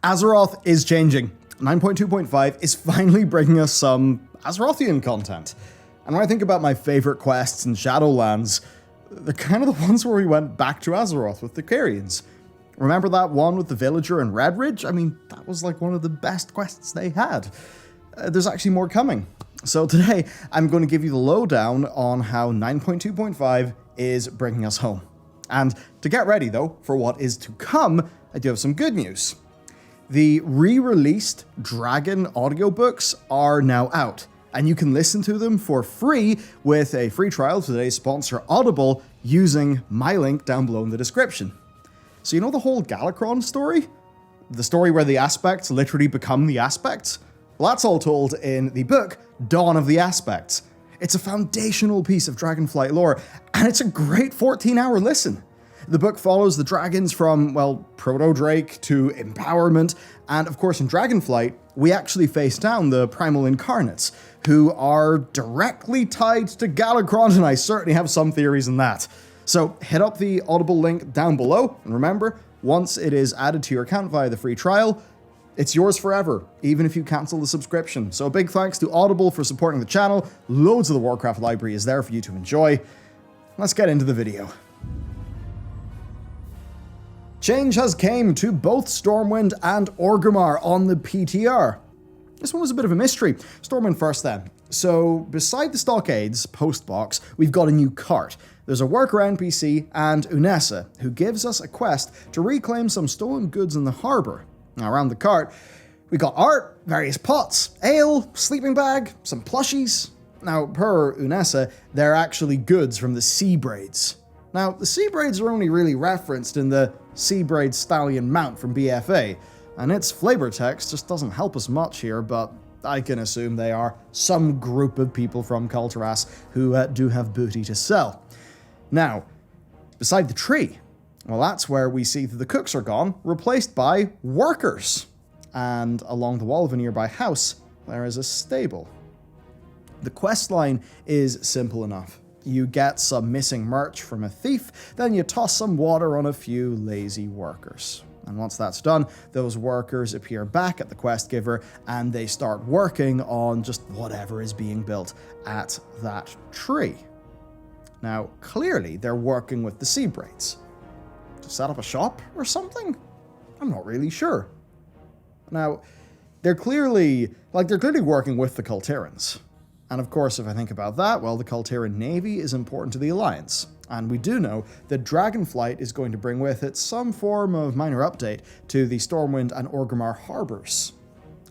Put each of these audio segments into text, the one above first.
Azeroth is changing. 9.2.5 is finally bringing us some Azerothian content. And when I think about my favorite quests in Shadowlands, they're kind of the ones where we went back to Azeroth with the Carians. Remember that one with the villager in Redridge? I mean, that was like one of the best quests they had. There's actually more coming. So today, I'm going to give you the lowdown on how 9.2.5 is bringing us home. And to get ready, though, for what is to come, I do have some good news. The re-released Dragon audiobooks are now out, and you can listen to them for free with a free trial to today's sponsor, Audible, using my link down below in the description. So you know the whole Galakron story? The story where the aspects literally become the aspects? Well, that's all told in the book, Dawn of the Aspects. It's a foundational piece of Dragonflight lore, and it's a great 14-hour listen. The book follows the dragons from, well, Proto-Drake to Empowerment, and of course in Dragonflight, we actually face down the Primal Incarnates, who are directly tied to Galakron, and I certainly have some theories on that. So hit up the Audible link down below, and remember, once it is added to your account via the free trial, it's yours forever, even if you cancel the subscription. So a big thanks to Audible for supporting the channel. Loads of the Warcraft library is there for you to enjoy. Let's get into the video. Change has came to both Stormwind and Orgrimmar on the PTR. This one was a bit of a mystery. Stormwind first then. So beside the Stockades post box, we've got a new cart. There's a worker NPC and Unessa, who gives us a quest to reclaim some stolen goods in the harbour. Now around the cart, we got art, various pots, ale, sleeping bag, some plushies. Now per Unessa, they're actually goods from the Sea Braids. Now the Sea Braids are only really referenced in the Sea Braid Stallion mount from BFA, and its flavor text just doesn't help us much here, but I can assume they are some group of people from Kulturas who do have booty to sell. Now, beside the tree, well, that's where we see that the cooks are gone, replaced by workers. And along the wall of a nearby house, there is a stable. The quest line is simple enough. You get some missing merch from a thief, then you toss some water on a few lazy workers. And once that's done, those workers appear back at the quest giver and they start working on just whatever is being built at that tree. Now, clearly they're working with the Sea Braids. To set up a shop or something? I'm not really sure. Now, they're clearly working with the Kultirans. And of course, if I think about that, well, the Kultiran Navy is important to the Alliance. And we do know that Dragonflight is going to bring with it some form of minor update to the Stormwind and Orgrimmar harbors.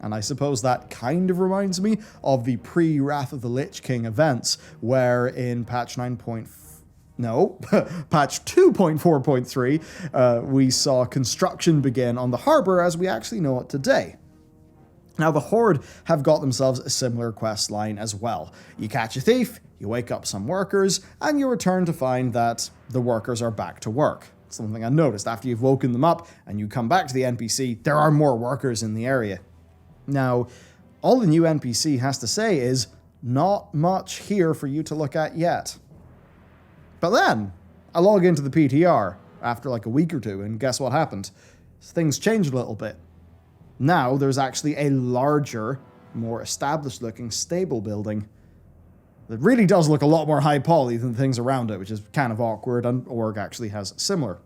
And I suppose that kind of reminds me of the pre-Wrath of the Lich King events, where in patch 2.4.3, we saw construction begin on the harbor as we actually know it today. Now, the Horde have got themselves a similar quest line as well. You catch a thief, you wake up some workers, and you return to find that the workers are back to work. Something I noticed after you've woken them up and you come back to the NPC, there are more workers in the area. Now, all the new NPC has to say is, not much here for you to look at yet. But then, I log into the PTR after like a week or two, and guess what happened? Things changed a little bit. Now, there's actually a larger, more established-looking stable building that really does look a lot more high-poly than the things around it, which is kind of awkward, and Org actually has similar.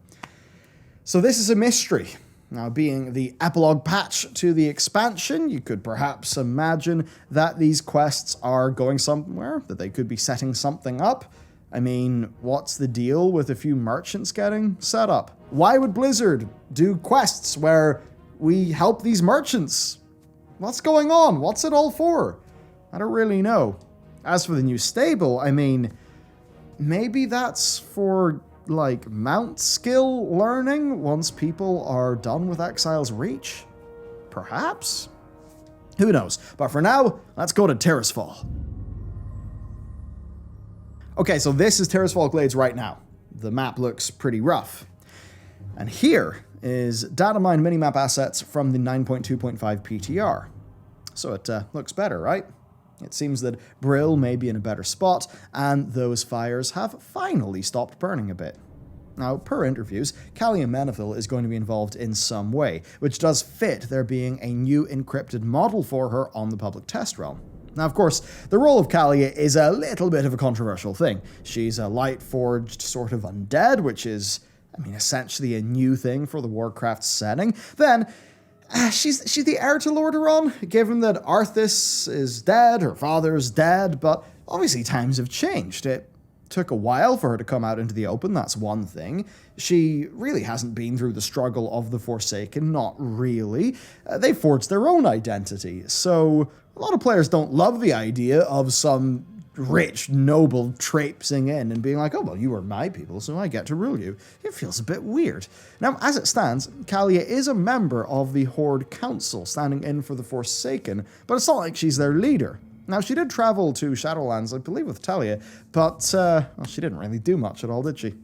So this is a mystery. Now, being the epilogue patch to the expansion, you could perhaps imagine that these quests are going somewhere, that they could be setting something up. I mean, what's the deal with a few merchants getting set up? Why would Blizzard do quests where we help these merchants? What's going on? What's it all for? I don't really know. As for the new stable, I mean, maybe that's for, like, mount skill learning once people are done with Exile's Reach? Perhaps? Who knows? But for now, let's go to Tirisfal. Okay, so this is Tirisfal Glades right now. The map looks pretty rough. And here is data mine minimap assets from the 9.2.5 PTR. So it looks better, right? It seems that Brill may be in a better spot, and those fires have finally stopped burning a bit. Now, per interviews, Kalia Menethil is going to be involved in some way, which does fit there being a new encrypted model for her on the public test realm. Now, of course, the role of Kalia is a little bit of a controversial thing. She's a light-forged sort of undead, which is, essentially a new thing for the Warcraft setting. Then, she's the heir to Lordaeron, given that Arthas is dead, her father's dead, but obviously times have changed. It took a while for her to come out into the open, that's one thing. She really hasn't been through the struggle of the Forsaken, not really. They forged their own identity, so a lot of players don't love the idea of some rich noble traipsing in and being like, oh, well, you are my people, so I get to rule you. It feels a bit weird. Now, as it stands, Kalia is a member of the Horde Council, standing in for the Forsaken, but it's not like she's their leader. Now, she did travel to Shadowlands, I believe with Talia, but she didn't really do much at all, did she?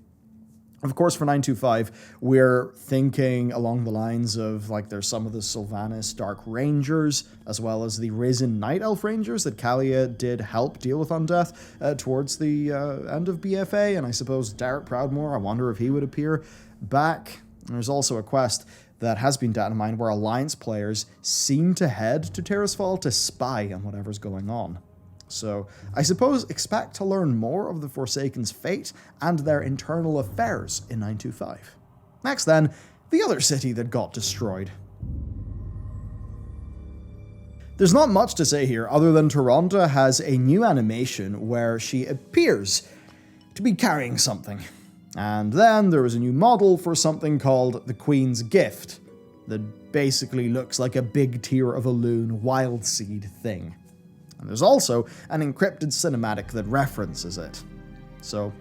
Of course, for 9.2.5, we're thinking along the lines of, there's some of the Sylvanas Dark Rangers, as well as the Risen Night Elf Rangers that Kalia did help deal with Undeath towards the end of BFA, and I suppose Derek Proudmoore, I wonder if he would appear back. There's also a quest that has been data mined where Alliance players seem to head to Tirisfal to spy on whatever's going on. So, I suppose expect to learn more of the Forsaken's fate and their internal affairs in 9.2.5. Next then, the other city that got destroyed. There's not much to say here other than Tyrande has a new animation where she appears to be carrying something. And then there was a new model for something called the Queen's Gift that basically looks like a big tier of a loon wild seed thing. And there's also an encrypted cinematic that references it. So,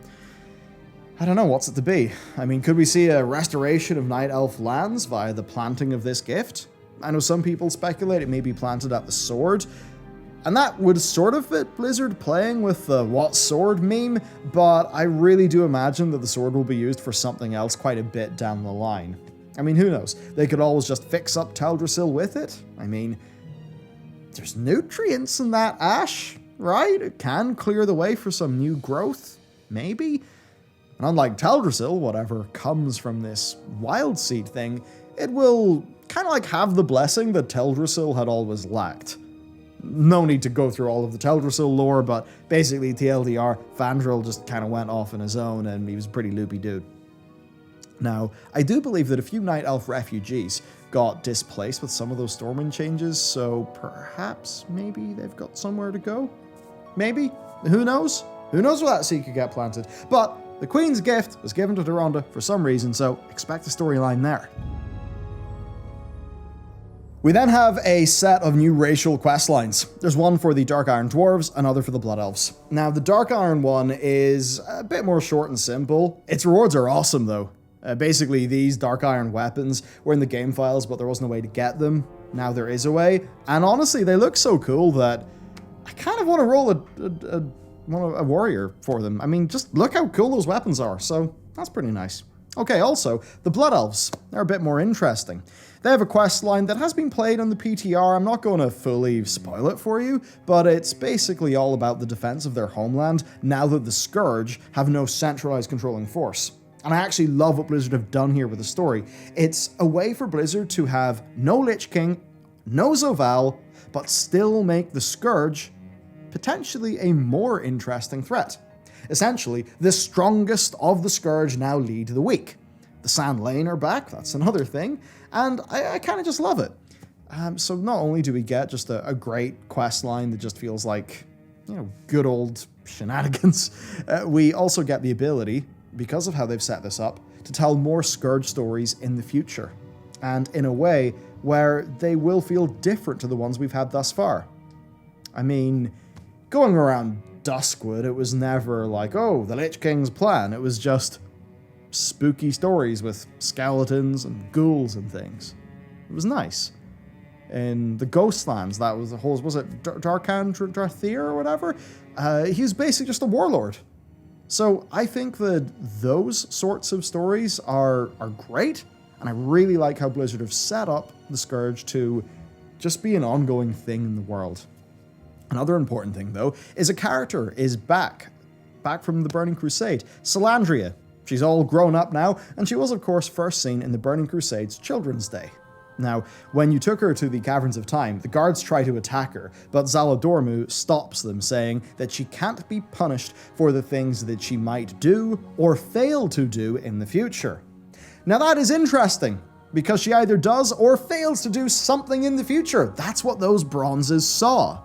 I don't know, what's it to be? Could we see a restoration of Night Elf lands via the planting of this gift? I know some people speculate it may be planted at the sword, and that would sort of fit Blizzard playing with the what sword meme, but I really do imagine that the sword will be used for something else quite a bit down the line. Who knows? They could always just fix up Teldrassil with it. There's nutrients in that ash, right? It can clear the way for some new growth, maybe? And unlike Teldrassil, whatever comes from this wild seed thing, it will kind of have the blessing that Teldrassil had always lacked. No need to go through all of the Teldrassil lore, but basically TLDR, Fandral just kind of went off on his own and he was a pretty loopy dude. Now, I do believe that a few Night Elf refugees got displaced with some of those Stormwind changes, so perhaps, maybe they've got somewhere to go? Maybe? Who knows? Who knows where that seed could get planted? But the Queen's Gift was given to Tyrande for some reason, so expect a storyline there. We then have a set of new racial questlines. There's one for the Dark Iron Dwarves, another for the Blood Elves. Now, the Dark Iron one is a bit more short and simple. Its rewards are awesome, though. Basically, these Dark Iron weapons were in the game files, but there wasn't a way to get them. Now there is a way, and honestly, they look so cool that I kind of want to roll a warrior for them. Just look how cool those weapons are, so that's pretty nice. Okay, also, the Blood Elves. They're a bit more interesting. They have a quest line that has been played on the PTR. I'm not going to fully spoil it for you, but it's basically all about the defense of their homeland now that the Scourge have no centralized controlling force. And I actually love what Blizzard have done here with the story. It's a way for Blizzard to have no Lich King, no Zoval, but still make the Scourge potentially a more interesting threat. Essentially, the strongest of the Scourge now lead the weak. The Sand Lane are back, that's another thing, and I kind of just love it. So not only do we get just a great quest line that just feels like, good old shenanigans, we also get the ability, because of how they've set this up, to tell more Scourge stories in the future, and in a way where they will feel different to the ones we've had thus far. Going around Duskwood, it was never like, oh, the Lich King's plan. It was just spooky stories with skeletons and ghouls and things. It was nice. In the Ghostlands, that was the whole, was it Darkan Drathir or whatever? He was basically just a warlord. So I think that those sorts of stories are great, and I really like how Blizzard have set up the Scourge to just be an ongoing thing in the world. Another important thing, though, is a character is back from the Burning Crusade, Salandria. She's all grown up now, and she was of course first seen in the Burning Crusade's Children's Day. Now, when you took her to the Caverns of Time, the guards try to attack her, but Zaladormu stops them, saying that she can't be punished for the things that she might do or fail to do in the future. Now that is interesting, because she either does or fails to do something in the future. That's what those bronzes saw.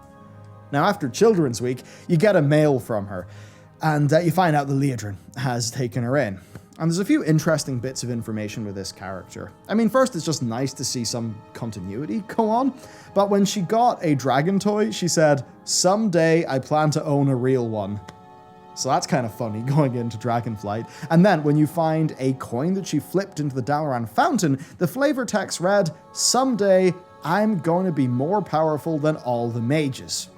Now after Children's Week, you get a mail from her, and you find out that Liadrin has taken her in. And there's a few interesting bits of information with this character. I mean, first, it's just nice to see some continuity go on, but when she got a dragon toy, she said, "Someday I plan to own a real one." So that's kind of funny, going into Dragonflight. And then, when you find a coin that she flipped into the Dalaran fountain, the flavor text read, "Someday I'm going to be more powerful than all the mages."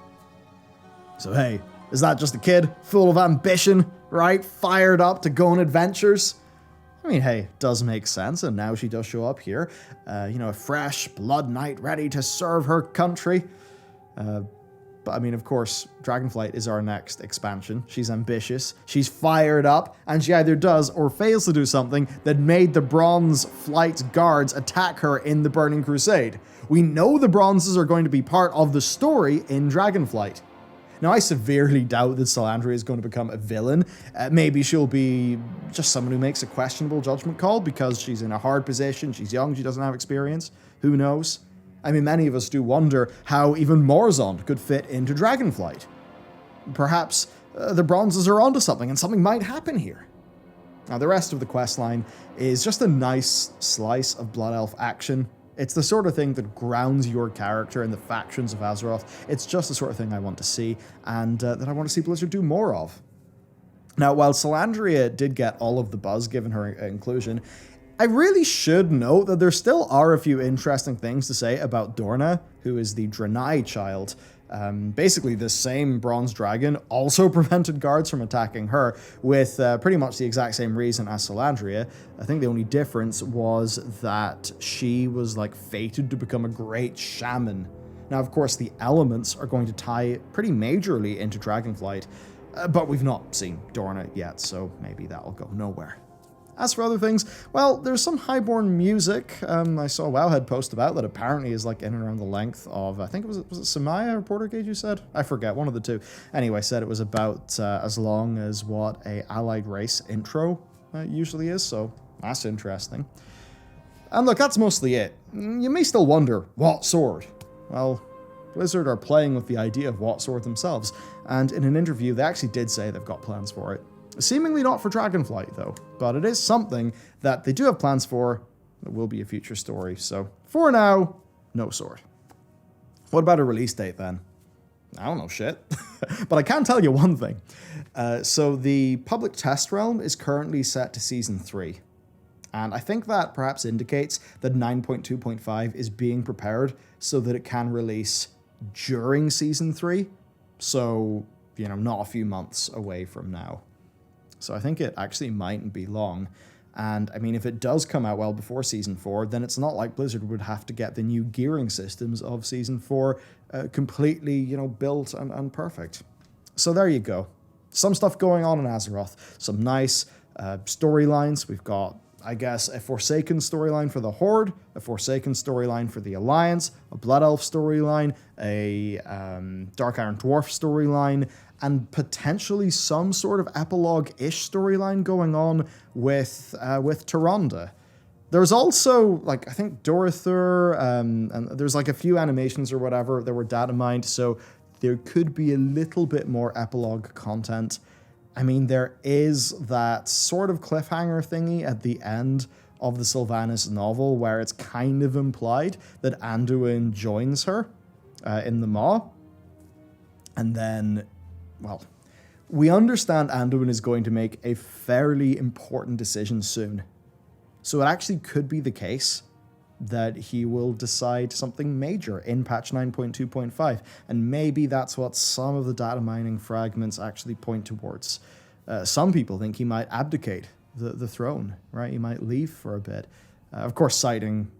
So hey, is that just a kid full of ambition, right? Fired up to go on adventures? I mean, hey, does make sense, and now she does show up here. A fresh blood knight ready to serve her country. But I mean, of course, Dragonflight is our next expansion. She's ambitious, she's fired up, and she either does or fails to do something that made the Bronze Flight guards attack her in the Burning Crusade. We know the Bronzes are going to be part of the story in Dragonflight. Now, I severely doubt that Salandria is going to become a villain. Maybe she'll be just someone who makes a questionable judgment call because she's in a hard position, she's young, she doesn't have experience. Who knows? I mean, many of us do wonder how even Morzond could fit into Dragonflight. Perhaps the Bronzes are onto something and something might happen here. Now, the rest of the questline is just a nice slice of Blood Elf action. It's the sort of thing that grounds your character in the factions of Azeroth. It's just the sort of thing I want to see, and that I want to see Blizzard do more of. Now, while Salandria did get all of the buzz given her inclusion, I really should note that there still are a few interesting things to say about Dorna, who is the Draenei child. Basically, the same bronze dragon also prevented guards from attacking her with pretty much the exact same reason as Salandria. I think the only difference was that she was fated to become a great shaman. Now, of course, the elements are going to tie pretty majorly into Dragonflight, but we've not seen Dorna yet, so maybe that'll go nowhere. As for other things, well, there's some Highborn music. I saw Wowhead post about that apparently is in and around the length of, I think was it Samaya or Portergate you said? I forget, one of the two. Anyway, said it was about as long as what a allied race intro usually is, so that's interesting. And look, that's mostly it. You may still wonder, what sword? Well, Blizzard are playing with the idea of what sword themselves, and in an interview they actually did say they've got plans for it. Seemingly not for Dragonflight, though, but it is something that they do have plans for. It will be a future story, so for now, no sword. What about a release date, then? I don't know shit, but I can tell you one thing. So the public test realm is currently set to Season 3, and I think that perhaps indicates that 9.2.5 is being prepared so that it can release during Season 3, so, not a few months away from now. So I think it actually mightn't be long. And I mean, if it does come out well before Season 4, then it's not like Blizzard would have to get the new gearing systems of Season 4 completely, built and perfect. So there you go. Some stuff going on in Azeroth. Some nice storylines. We've got, I guess, a Forsaken storyline for the Horde, a Forsaken storyline for the Alliance, a Blood Elf storyline, a Dark Iron Dwarf storyline, and potentially some sort of epilogue-ish storyline going on with Tyrande. There's also, I think Dorothur, and there's a few animations or whatever that were data mined, so there could be a little bit more epilogue content. I mean, there is that sort of cliffhanger thingy at the end of the Sylvanas novel where it's kind of implied that Anduin joins her in the Maw. And then, well, we understand Anduin is going to make a fairly important decision soon. So it actually could be the case that he will decide something major in patch 9.2.5. And maybe that's what some of the data mining fragments actually point towards. Some people think he might abdicate the throne, right? He might leave for a bit. Of course, citing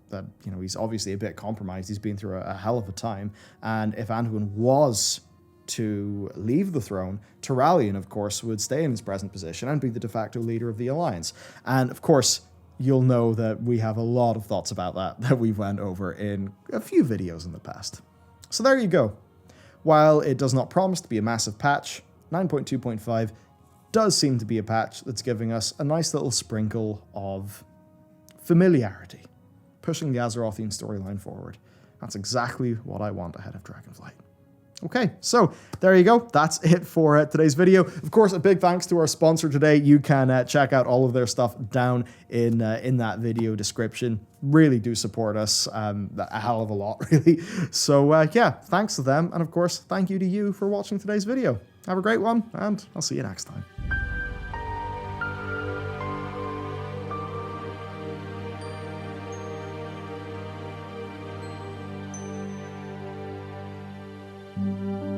that, he's obviously a bit compromised. He's been through a hell of a time. And if Anduin was to leave the throne, Turalyon, of course, would stay in his present position and be the de facto leader of the Alliance. And, of course, you'll know that we have a lot of thoughts about that we went over in a few videos in the past. So there you go. While it does not promise to be a massive patch, 9.2.5 does seem to be a patch that's giving us a nice little sprinkle of familiarity, pushing the Azerothian storyline forward. That's exactly what I want ahead of Dragonflight. Okay, so there you go. That's it for today's video. Of course, a big thanks to our sponsor today. You can check out all of their stuff down in that video description. Really do support us a hell of a lot, really. So yeah, thanks to them. And of course, thank you to you for watching today's video. Have a great one, and I'll see you next time. Thank you.